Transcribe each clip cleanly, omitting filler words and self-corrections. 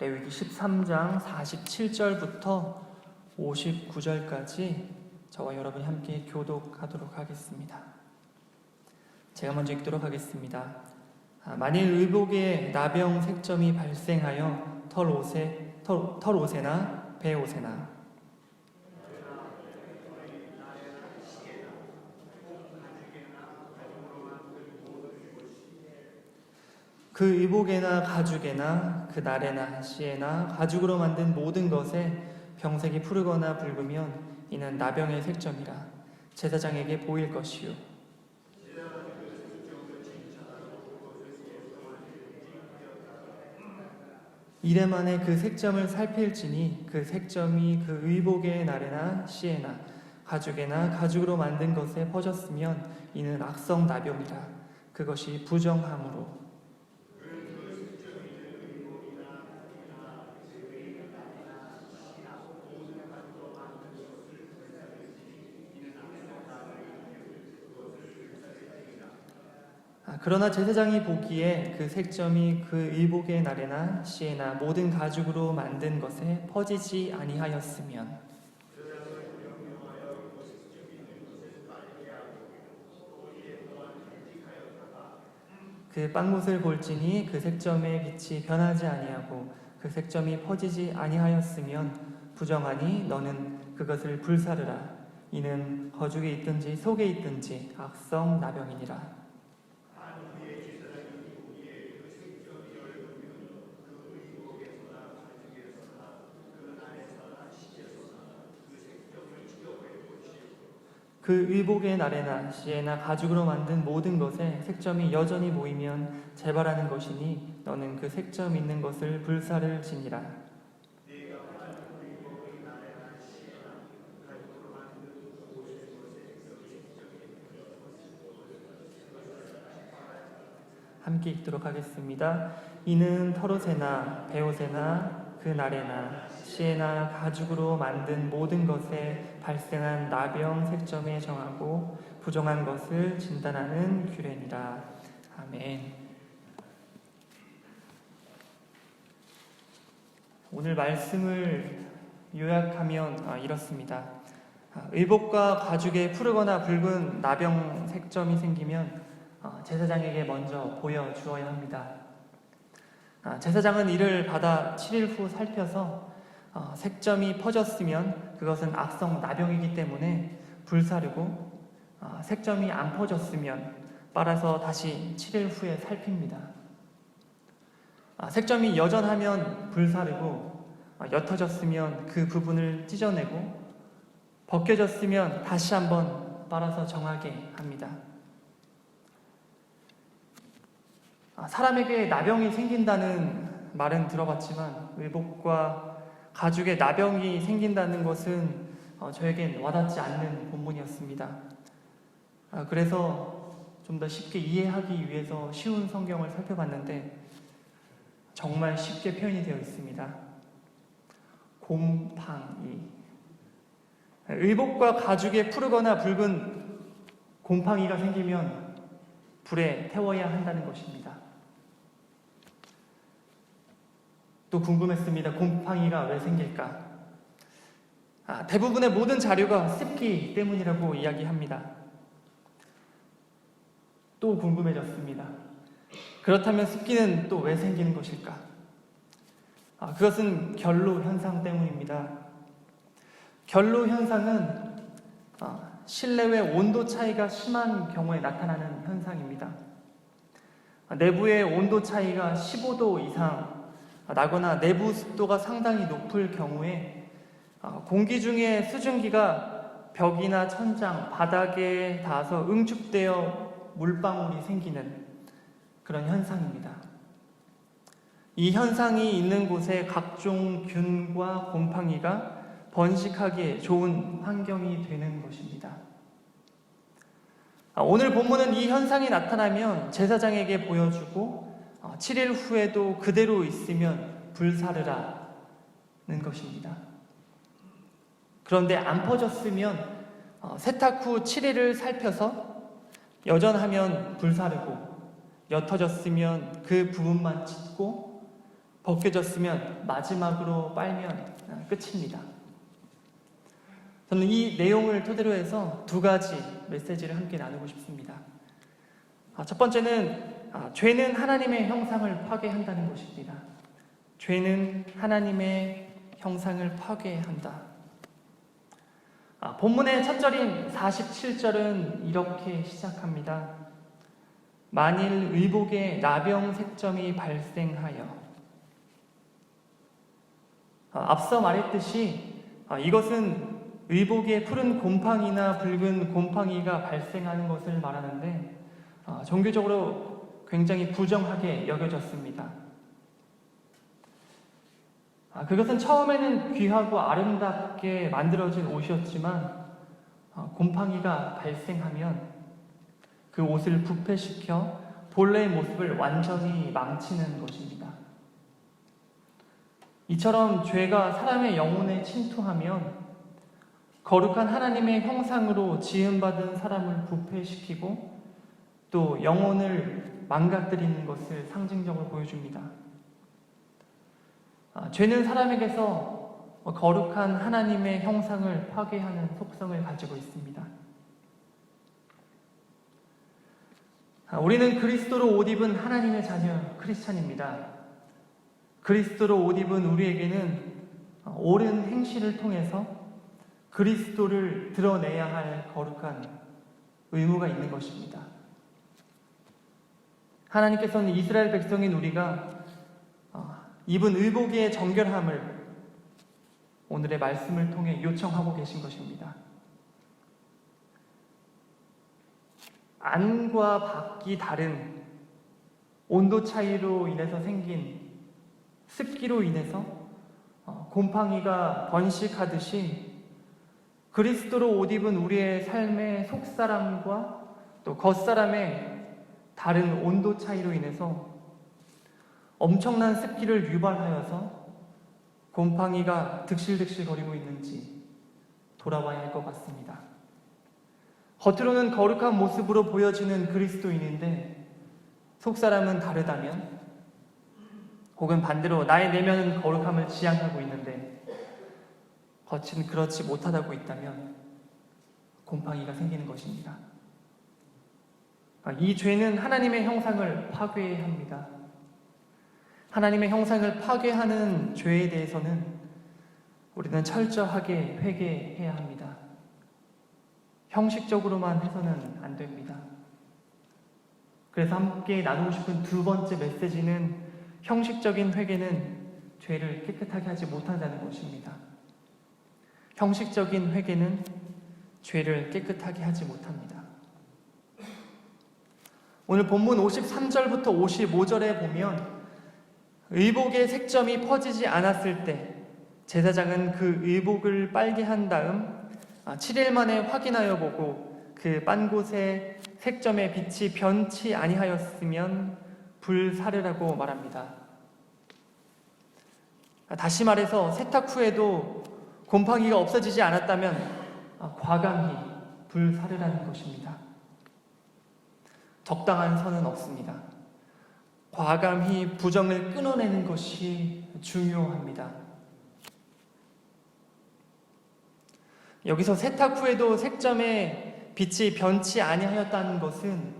레위기 13장 47절부터 59절까지 저와 여러분이 함께 교독하도록 하겠습니다. 제가 먼저 읽도록 하겠습니다. 만일 의복에 나병 색점이 발생하여 털옷에나 배옷에나 그 의복에나 가죽에나 그 날에나 시에나 가죽으로 만든 모든 것에 병색이 푸르거나 붉으면 이는 나병의 색점이라 제사장에게 보일 것이요 이래 만에 그 색점을 살필지니 그 색점이 그 의복의 날에나 시에나 가죽에나 가죽으로 만든 것에 퍼졌으면 이는 악성 나병이라 그것이 부정함으로 그러나 제사장이 보기에 그 색점이 그 의복의 날에나 시에나 모든 가죽으로 만든 것에 퍼지지 아니하였으면 그 빵못을 볼지니 그 색점의 빛이 변하지 아니하고 그 색점이 퍼지지 아니하였으면 부정하니 너는 그것을 불사르라. 이는 거죽에 있든지 속에 있든지 악성 나병이니라. 그 의복의 날에나 시에나 가죽으로 만든 모든 것에 색점이 여전히 보이면 재발하는 것이니 너는 그 색점 있는 것을 불사를 지니라. 함께 읽도록 하겠습니다. 이는 털옷에나 배옷에나 그 날에나 시에나 가죽으로 만든 모든 것에 발생한 나병 색점에 정하고 부정한 것을 진단하는 규례니라. 아멘. 오늘 말씀을 요약하면 이렇습니다. 의복과 가죽에 푸르거나 붉은 나병 색점이 생기면 제사장에게 먼저 보여주어야 합니다. 제사장은 이를 받아 7일 후 살펴서 색점이 퍼졌으면 그것은 악성 나병이기 때문에 불사르고 색점이 안 퍼졌으면 빨아서 다시 7일 후에 살핍니다. 색점이 여전하면 불사르고 옅어졌으면 그 부분을 찢어내고 벗겨졌으면 다시 한번 빨아서 정하게 합니다. 사람에게 나병이 생긴다는 말은 들어봤지만 의복과 가죽에 나병이 생긴다는 것은 저에겐 와닿지 않는 본문이었습니다. 그래서 좀 더 쉽게 이해하기 위해서 쉬운 성경을 살펴봤는데 정말 쉽게 표현이 되어 있습니다. 곰팡이. 의복과 가죽에 푸르거나 붉은 곰팡이가 생기면 불에 태워야 한다는 것입니다. 또 궁금했습니다. 곰팡이가 왜 생길까? 대부분의 모든 자료가 습기 때문이라고 이야기합니다. 또 궁금해졌습니다. 그렇다면 습기는 또 왜 생기는 것일까? 그것은 결로 현상 때문입니다. 결로 현상은 실내외 온도 차이가 심한 경우에 나타나는 현상입니다. 내부의 온도 차이가 15도 이상 나거나 내부 습도가 상당히 높을 경우에 공기 중에 수증기가 벽이나 천장, 바닥에 닿아서 응축되어 물방울이 생기는 그런 현상입니다. 이 현상이 있는 곳에 각종 균과 곰팡이가 번식하기에 좋은 환경이 되는 것입니다. 오늘 본문은 이 현상이 나타나면 제사장에게 보여주고 7일 후에도 그대로 있으면 불사르라는 것입니다. 그런데 안 퍼졌으면 세탁 후 7일을 살펴서 여전하면 불사르고 옅어졌으면 그 부분만 찢고 벗겨졌으면 마지막으로 빨면 끝입니다. 저는 이 내용을 토대로 해서 두 가지 메시지를 함께 나누고 싶습니다. 첫 번째는 죄는 하나님의 형상을 파괴한다는 것입니다. 죄는 하나님의 형상을 파괴한다. 본문의 첫 절인 47절은 이렇게 시작합니다. 만일 의복에 나병 색점이 발생하여. 앞서 말했듯이 이것은 의복에 푸른 곰팡이나 붉은 곰팡이가 발생하는 것을 말하는데 종교적으로 굉장히 부정하게 여겨졌습니다. 그것은 처음에는 귀하고 아름답게 만들어진 옷이었지만 곰팡이가 발생하면 그 옷을 부패시켜 본래의 모습을 완전히 망치는 것입니다. 이처럼 죄가 사람의 영혼에 침투하면 거룩한 하나님의 형상으로 지음받은 사람을 부패시키고 또 영혼을 망가뜨리는 것을 상징적으로 보여줍니다. 죄는 사람에게서 거룩한 하나님의 형상을 파괴하는 속성을 가지고 있습니다. 우리는 그리스도로 옷 입은 하나님의 자녀 크리스찬입니다. 그리스도로 옷 입은 우리에게는 옳은 행실을 통해서 그리스도를 드러내야 할 거룩한 의무가 있는 것입니다. 하나님께서는 이스라엘 백성인 우리가 입은 의복의 정결함을 오늘의 말씀을 통해 요청하고 계신 것입니다. 안과 밖이 다른 온도 차이로 인해서 생긴 습기로 인해서 곰팡이가 번식하듯이 그리스도로 옷 입은 우리의 삶의 속사람과 또 겉사람의 다른 온도 차이로 인해서 엄청난 습기를 유발하여서 곰팡이가 득실득실 거리고 있는지 돌아봐야 할 것 같습니다. 겉으로는 거룩한 모습으로 보여지는 그리스도인인데 속사람은 다르다면, 혹은 반대로 나의 내면은 거룩함을 지향하고 있는데 겉은 그렇지 못하다고 있다면 곰팡이가 생기는 것입니다. 이 죄는 하나님의 형상을 파괴합니다. 하나님의 형상을 파괴하는 죄에 대해서는 우리는 철저하게 회개해야 합니다. 형식적으로만 해서는 안 됩니다. 그래서 함께 나누고 싶은 두 번째 메시지는 형식적인 회개는 죄를 깨끗하게 하지 못한다는 것입니다. 형식적인 회개는 죄를 깨끗하게 하지 못합니다. 오늘 본문 53절부터 55절에 보면 의복의 색점이 퍼지지 않았을 때 제사장은 그 의복을 빨게 한 다음 7일 만에 확인하여 보고 그 빤 곳의 색점의 빛이 변치 아니하였으면 불사르라고 말합니다. 다시 말해서 세탁 후에도 곰팡이가 없어지지 않았다면 과감히 불사르라는 것입니다. 적당한 선은 없습니다. 과감히 부정을 끊어내는 것이 중요합니다. 여기서 세탁 후에도 색점의 빛이 변치 아니하였다는 것은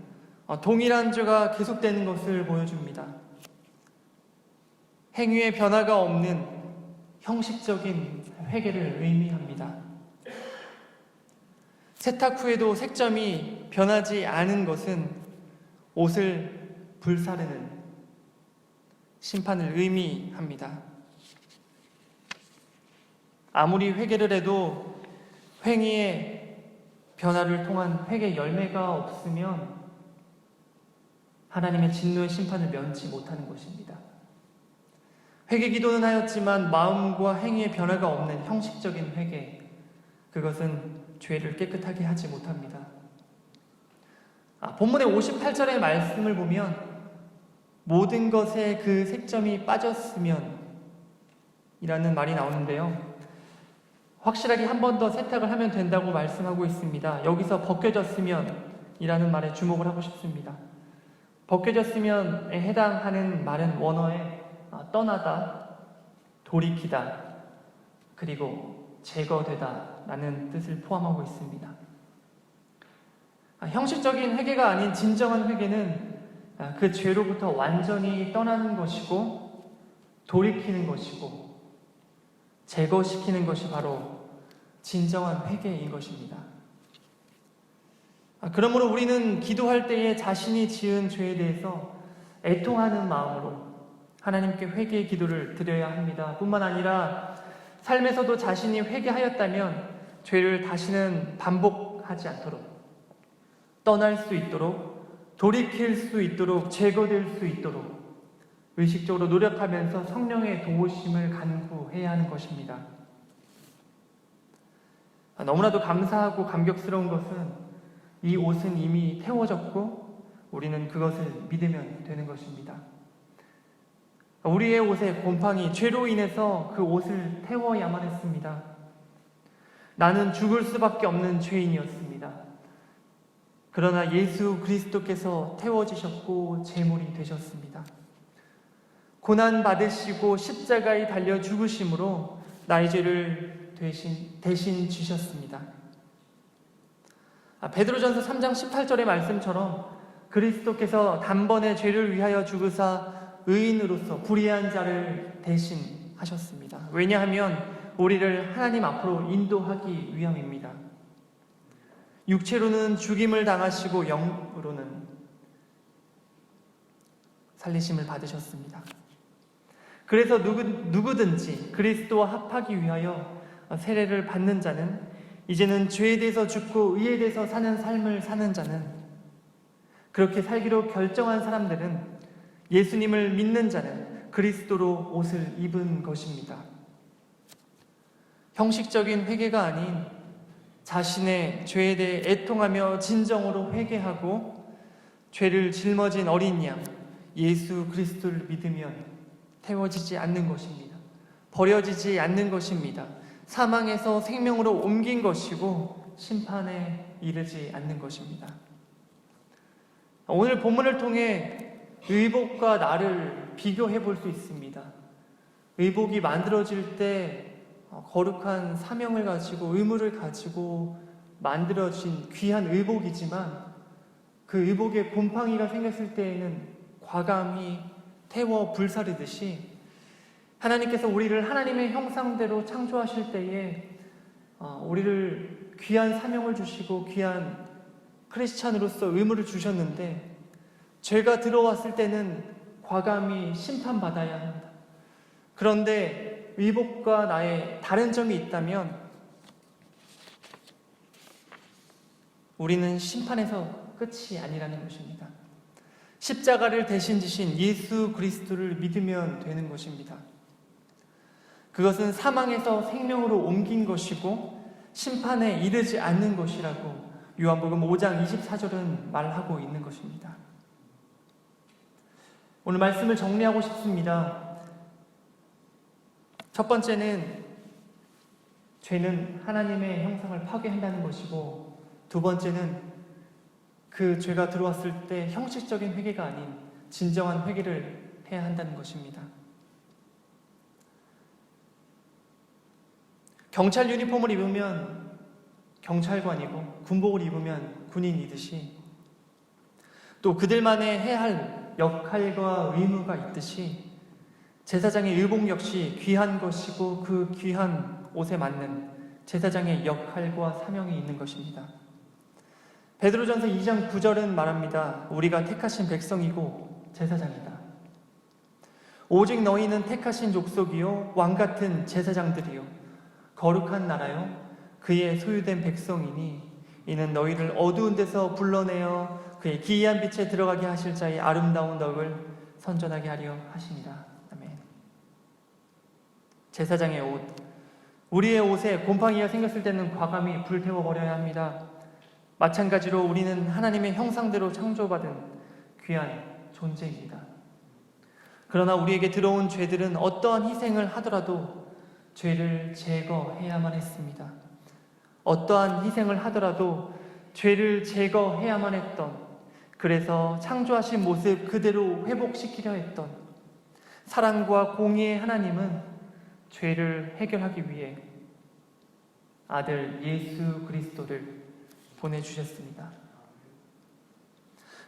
동일한 죄가 계속되는 것을 보여줍니다. 행위의 변화가 없는 형식적인 회개를 의미합니다. 세탁 후에도 색점이 변하지 않은 것은 옷을 불사르는 심판을 의미합니다. 아무리 회개를 해도 행위의 변화를 통한 회개 열매가 없으면 하나님의 진노의 심판을 면치 못하는 것입니다. 회개 기도는 하였지만 마음과 행위의 변화가 없는 형식적인 회개, 그것은 죄를 깨끗하게 하지 못합니다. 본문의 58절의 말씀을 보면 모든 것에 그 색점이 빠졌으면 이라는 말이 나오는데요. 확실하게 한 번 더 세탁을 하면 된다고 말씀하고 있습니다. 여기서 벗겨졌으면 이라는 말에 주목을 하고 싶습니다. 벗겨졌으면에 해당하는 말은 원어에 떠나다, 돌이키다, 그리고 제거되다 라는 뜻을 포함하고 있습니다. 형식적인 회개가 아닌 진정한 회개는 그 죄로부터 완전히 떠나는 것이고 돌이키는 것이고 제거시키는 것이 바로 진정한 회개인 것입니다. 그러므로 우리는 기도할 때에 자신이 지은 죄에 대해서 애통하는 마음으로 하나님께 회개의 기도를 드려야 합니다. 뿐만 아니라 삶에서도 자신이 회개하였다면 죄를 다시는 반복하지 않도록, 떠날 수 있도록, 돌이킬 수 있도록, 제거될 수 있도록 의식적으로 노력하면서 성령의 도우심을 간구해야 하는 것입니다. 너무나도 감사하고 감격스러운 것은 이 옷은 이미 태워졌고 우리는 그것을 믿으면 되는 것입니다. 우리의 옷에 곰팡이, 죄로 인해서 그 옷을 태워야만 했습니다. 나는 죽을 수밖에 없는 죄인이었습니다. 그러나 예수 그리스도께서 태워지셨고 제물이 되셨습니다. 고난 받으시고 십자가에 달려 죽으심으로 나의 죄를 대신 지셨습니다. 베드로전서 3장 18절의 말씀처럼 그리스도께서 단번에 죄를 위하여 죽으사 의인으로서 불의한 자를 대신하셨습니다. 왜냐하면 우리를 하나님 앞으로 인도하기 위함입니다. 육체로는 죽임을 당하시고 영으로는 살리심을 받으셨습니다. 그래서 누구든지 그리스도와 합하기 위하여 세례를 받는 자는 이제는 죄에 대해서 죽고 의에 대해서 사는 삶을 사는 자는, 그렇게 살기로 결정한 사람들은, 예수님을 믿는 자는 그리스도로 옷을 입은 것입니다. 형식적인 회개가 아닌 자신의 죄에 대해 애통하며 진정으로 회개하고 죄를 짊어진 어린 양 예수 그리스도를 믿으면 태워지지 않는 것입니다. 버려지지 않는 것입니다. 사망에서 생명으로 옮긴 것이고 심판에 이르지 않는 것입니다. 오늘 본문을 통해 의복과 나를 비교해 볼 수 있습니다. 의복이 만들어질 때 거룩한 사명을 가지고 의무를 가지고 만들어진 귀한 의복이지만 그 의복에 곰팡이가 생겼을 때에는 과감히 태워 불사르듯이 하나님께서 우리를 하나님의 형상대로 창조하실 때에 우리를 귀한 사명을 주시고 귀한 크리스찬으로서 의무를 주셨는데 죄가 들어왔을 때는 과감히 심판받아야 합니다. 그런데 의복과 나의 다른 점이 있다면 우리는 심판에서 끝이 아니라는 것입니다. 십자가를 대신 지신 예수 그리스도를 믿으면 되는 것입니다. 그것은 사망에서 생명으로 옮긴 것이고 심판에 이르지 않는 것이라고 요한복음 5장 24절은 말하고 있는 것입니다. 오늘 말씀을 정리하고 싶습니다. 첫 번째는 죄는 하나님의 형상을 파괴한다는 것이고, 두 번째는 그 죄가 들어왔을 때 형식적인 회개가 아닌 진정한 회개를 해야 한다는 것입니다. 경찰 유니폼을 입으면 경찰관이고 군복을 입으면 군인이듯이, 또 그들만의 해야 할 역할과 의무가 있듯이 제사장의 의복 역시 귀한 것이고 그 귀한 옷에 맞는 제사장의 역할과 사명이 있는 것입니다. 베드로전서 2장 9절은 말합니다. 우리가 택하신 백성이고 제사장이다. 오직 너희는 택하신 족속이요 왕같은 제사장들이요 거룩한 나라요 그의 소유된 백성이니 이는 너희를 어두운 데서 불러내어 그의 기이한 빛에 들어가게 하실 자의 아름다운 덕을 선전하게 하려 하십니다. 아멘. 제사장의 옷, 우리의 옷에 곰팡이가 생겼을 때는 과감히 불태워버려야 합니다. 마찬가지로 우리는 하나님의 형상대로 창조받은 귀한 존재입니다. 그러나 우리에게 들어온 죄들은 어떠한 희생을 하더라도 죄를 제거해야만 했습니다. 어떠한 희생을 하더라도 죄를 제거해야만 했던, 그래서 창조하신 모습 그대로 회복시키려 했던, 사랑과 공의의 하나님은 죄를 해결하기 위해 아들 예수 그리스도를 보내주셨습니다.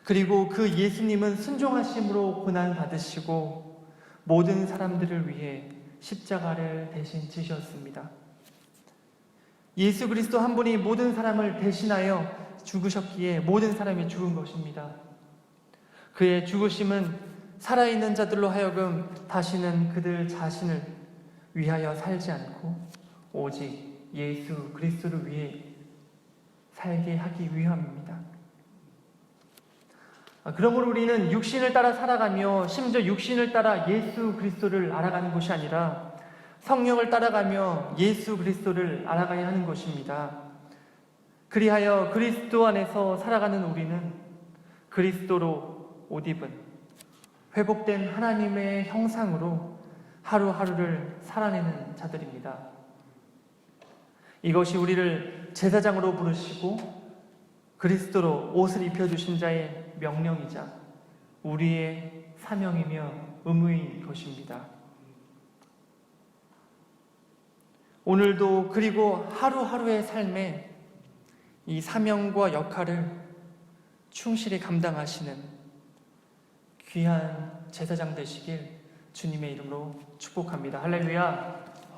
그리고 그 예수님은 순종하심으로 고난받으시고 모든 사람들을 위해 십자가를 대신 지셨습니다. 예수 그리스도 한 분이 모든 사람을 대신하여 죽으셨기에 모든 사람이 죽은 것입니다. 그의 죽으심은 살아있는 자들로 하여금 다시는 그들 자신을 위하여 살지 않고 오직 예수 그리스도를 위해 살게 하기 위함입니다. 그러므로 우리는 육신을 따라 살아가며 심지어 육신을 따라 예수 그리스도를 알아가는 것이 아니라 성령을 따라가며 예수 그리스도를 알아가야 하는 것입니다. 그리하여 그리스도 안에서 살아가는 우리는 그리스도로 옷 입은 회복된 하나님의 형상으로 하루하루를 살아내는 자들입니다. 이것이 우리를 제사장으로 부르시고 그리스도로 옷을 입혀주신 자의 명령이자 우리의 사명이며 의무인 것입니다. 오늘도 그리고 하루하루의 삶에 이 사명과 역할을 충실히 감당하시는 귀한 제사장 되시길 주님의 이름으로 축복합니다. 할렐루야.